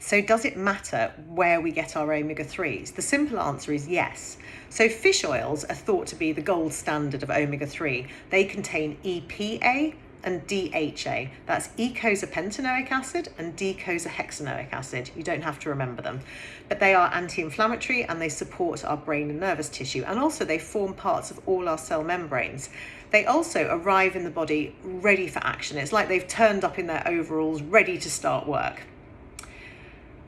So does it matter where we get our omega-3s? The simple answer is yes. So fish oils are thought to be the gold standard of omega-3. They contain EPA and DHA. That's eicosapentaenoic acid and docosahexaenoic acid. You don't have to remember them. But they are anti-inflammatory and they support our brain and nervous tissue. And also they form parts of all our cell membranes. They also arrive in the body ready for action. It's like they've turned up in their overalls, ready to start work.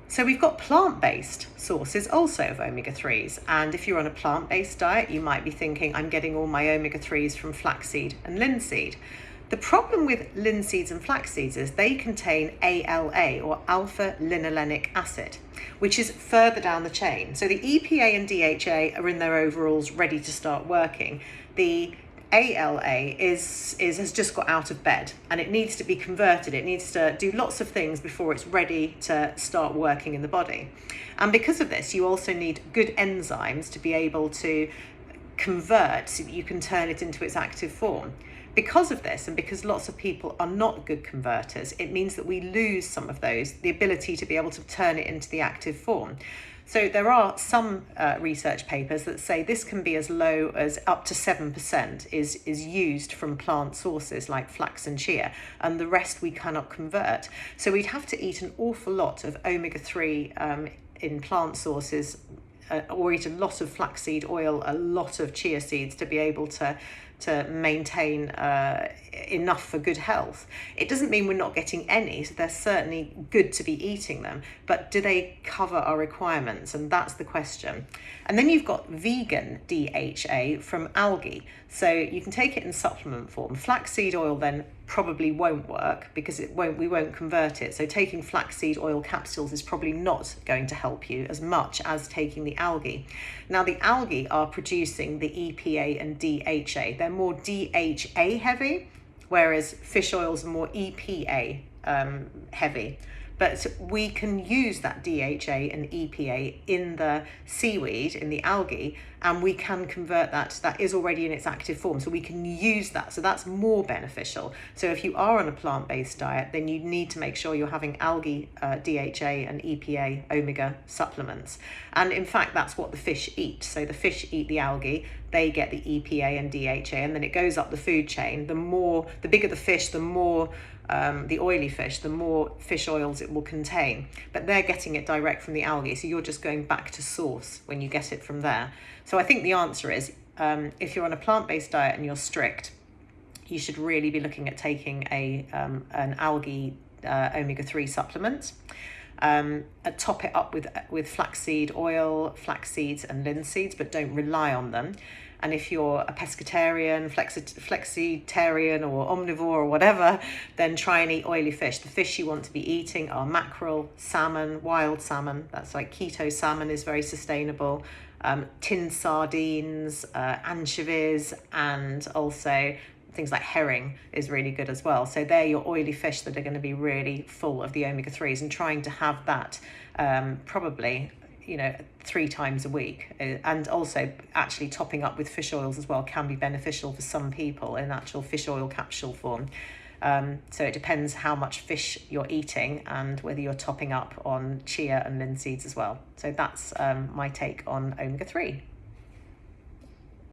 So we've got plant-based sources also of omega-3s. And if you're on a plant-based diet, you might be thinking, I'm getting all my omega-3s from flaxseed and linseed. The problem with linseeds and flax seeds is they contain ALA, or alpha-linolenic acid, which is further down the chain. So the EPA and DHA are in their overalls ready to start working. The ALA has just got out of bed and it needs to be converted. It needs to do lots of things before it's ready to start working in the body. And because of this, you also need good enzymes to be able to convert so that you can turn it into its active form. Because of this, and because lots of people are not good converters, it means that we lose some of those, the ability to be able to turn it into the active form. So there are some research papers that say this can be as low as up to 7% is used from plant sources like flax and chia, and the rest we cannot convert. So we'd have to eat an awful lot of omega-3 in plant sources, or eat a lot of flaxseed oil, a lot of chia seeds to be able to maintain enough for good health. It doesn't mean we're not getting any, so they're certainly good to be eating them, but do they cover our requirements? And that's the question. And then you've got vegan DHA from algae. So you can take it in supplement form. Flaxseed oil then probably won't work because we won't convert it. So taking flaxseed oil capsules is probably not going to help you as much as taking the algae. Now the algae are producing the EPA and DHA. They're more DHA heavy, whereas fish oils are more EPA heavy. But we can use that DHA and EPA in the seaweed, in the algae, and we can convert that. That is already in its active form, so we can use that. So that's more beneficial. So if you are on a plant-based diet, then you need to make sure you're having algae, DHA and EPA omega supplements. And in fact, that's what the fish eat. So the fish eat the algae, they get the EPA and DHA, and then it goes up the food chain. The bigger the fish, the more the oily fish, the more fish oils it will contain. But they're getting it direct from the algae, so you're just going back to source when you get it from there. So I think the answer is, if you're on a plant-based diet and you're strict, you should really be looking at taking an algae omega-3 supplement. Top it up with flaxseed oil, flax seeds and linseeds, but don't rely on them. And if you're a pescatarian, flexitarian or omnivore or whatever, then try and eat oily fish. The fish you want to be eating are mackerel, salmon, wild salmon. That's like keto salmon is very sustainable. Tinned sardines, anchovies, and also things like herring is really good as well. So they're your oily fish that are going to be really full of the omega-3s, and trying to have that probably 3 times a week. And also actually topping up with fish oils as well can be beneficial for some people in actual fish oil capsule form. So it depends how much fish you're eating and whether you're topping up on chia and linseeds as well. So that's my take on omega-3.